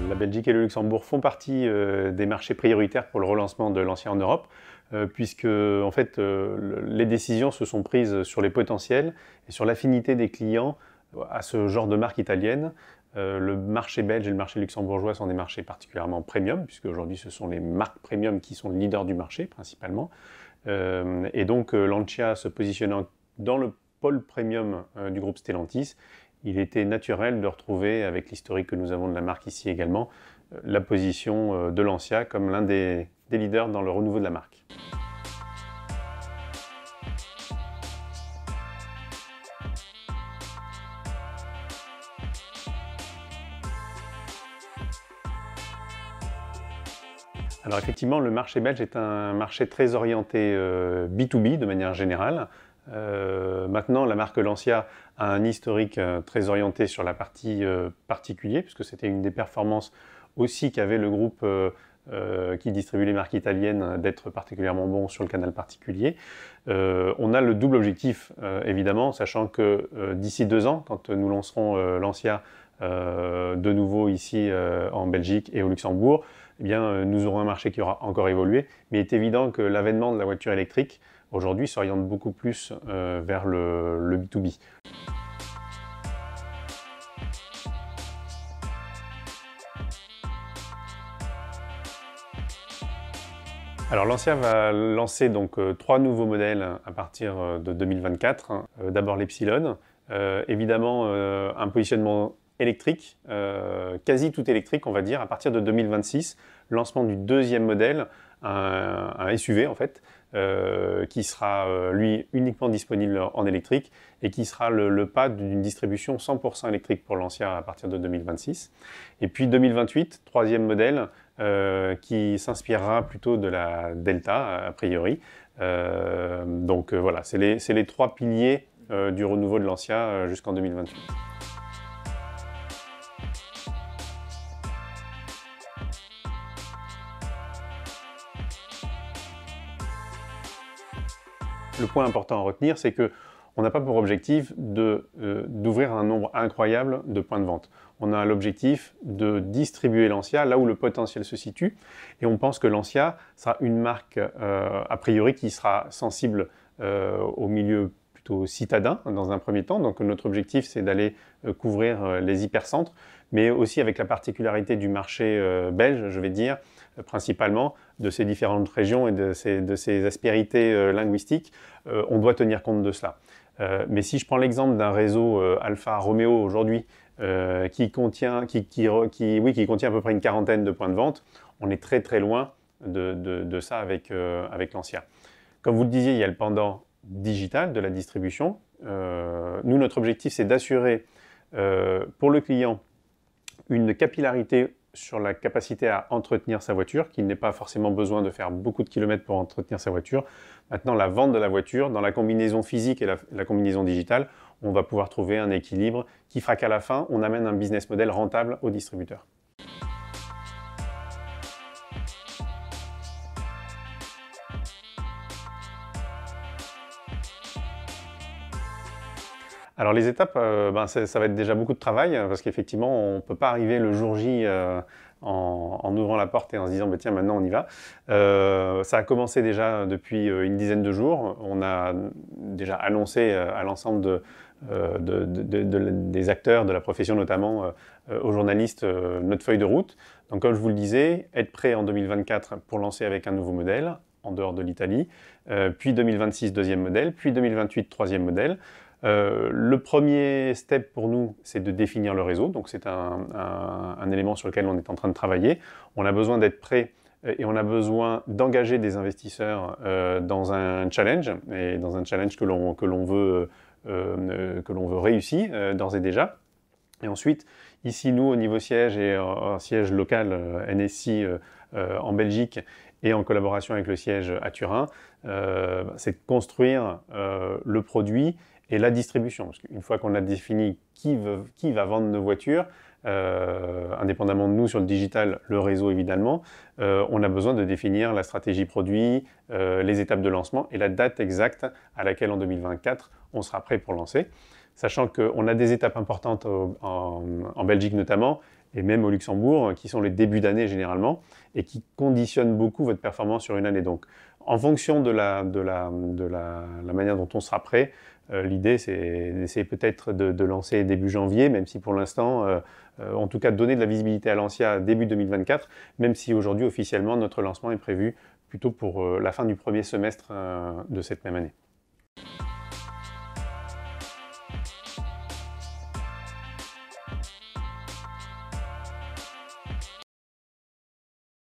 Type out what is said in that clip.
La Belgique et le Luxembourg font partie des marchés prioritaires pour le relancement de Lancia en Europe, puisque en fait, les décisions se sont prises sur les potentiels et sur l'affinité des clients à ce genre de marque italienne. Le marché belge et le marché luxembourgeois sont des marchés particulièrement premium, puisque aujourd'hui ce sont les marques premium qui sont leaders du marché principalement. Et donc Lancia se positionnant dans le pôle premium du groupe Stellantis, il était naturel de retrouver, avec l'historique que nous avons de la marque ici également, la position de Lancia comme l'un des leaders dans le renouveau de la marque. Alors effectivement, le marché belge est un marché très orienté B2B de manière générale. Maintenant, la marque Lancia a un historique très orienté sur la partie particulier, puisque c'était une des performances aussi qu'avait le groupe qui distribue les marques italiennes, d'être particulièrement bon sur le canal particulier. On a le double objectif, évidemment, sachant que d'ici 2 ans, quand nous lancerons Lancia de nouveau ici en Belgique et au Luxembourg, eh bien, nous aurons un marché qui aura encore évolué, mais il est évident que l'avènement de la voiture électrique aujourd'hui s'oriente beaucoup plus vers le B2B. Alors Lancia va lancer donc 3 nouveaux modèles à partir de 2024. D'abord l'Epsilon, évidemment un positionnement électrique, quasi tout électrique on va dire, à partir de 2026, lancement du deuxième modèle, un SUV en fait, qui sera lui uniquement disponible en électrique et qui sera le pas d'une distribution 100% électrique pour Lancia à partir de 2026. Et puis 2028, troisième modèle qui s'inspirera plutôt de la Delta a priori. Donc voilà, c'est les 3 piliers du renouveau de Lancia jusqu'en 2028. Le point important à retenir, c'est qu'on n'a pas pour objectif d'ouvrir un nombre incroyable de points de vente. On a l'objectif de distribuer Lancia là où le potentiel se situe, et on pense que Lancia sera une marque a priori qui sera sensible au milieu plutôt citadin dans un premier temps. Donc notre objectif, c'est d'aller couvrir les hypercentres, mais aussi avec la particularité du marché belge, je vais dire, principalement de ces différentes régions et de ces aspérités linguistiques, on doit tenir compte de cela. Mais si je prends l'exemple d'un réseau Alfa Romeo aujourd'hui qui contient à peu près une quarantaine de points de vente, on est très très loin de ça avec Lancia. Comme vous le disiez, il y a le pendant digital de la distribution. Nous, notre objectif, c'est d'assurer pour le client une capillarité sur la capacité à entretenir sa voiture, qu'il n'ait pas forcément besoin de faire beaucoup de kilomètres pour entretenir sa voiture. Maintenant, la vente de la voiture, dans la combinaison physique et la combinaison digitale, on va pouvoir trouver un équilibre qui fera qu'à la fin, on amène un business model rentable au distributeur. Alors les étapes, ça va être déjà beaucoup de travail, parce qu'effectivement, on ne peut pas arriver le jour J en ouvrant la porte et en se disant tiens, maintenant on y va. Ça a commencé déjà depuis une dizaine de jours. On a déjà annoncé à l'ensemble des acteurs de la profession, notamment aux journalistes, notre feuille de route. Donc comme je vous le disais, être prêt en 2024 pour lancer avec un nouveau modèle, en dehors de l'Italie, puis 2026, deuxième modèle, puis 2028, troisième modèle. Le premier step pour nous, c'est de définir le réseau, donc c'est un élément sur lequel on est en train de travailler. On a besoin d'être prêt et on a besoin d'engager des investisseurs dans un challenge, et dans un challenge que l'on veut réussir d'ores et déjà. Et ensuite, ici, nous, au niveau siège et en siège local NSI en Belgique et en collaboration avec le siège à Turin, c'est de construire le produit et la distribution. Parce qu'une fois qu'on a défini qui va vendre nos voitures, indépendamment de nous sur le digital, le réseau évidemment, on a besoin de définir la stratégie produit, les étapes de lancement et la date exacte à laquelle en 2024 on sera prêt pour lancer. Sachant qu'on a des étapes importantes en Belgique notamment, et même au Luxembourg, qui sont les débuts d'année généralement, et qui conditionnent beaucoup votre performance sur une année. Donc, en fonction de la manière dont on sera prêt, l'idée c'est d'essayer peut-être de lancer début janvier, même si pour l'instant, en tout cas donner de la visibilité à Lancia début 2024, même si aujourd'hui officiellement notre lancement est prévu plutôt pour la fin du premier semestre de cette même année.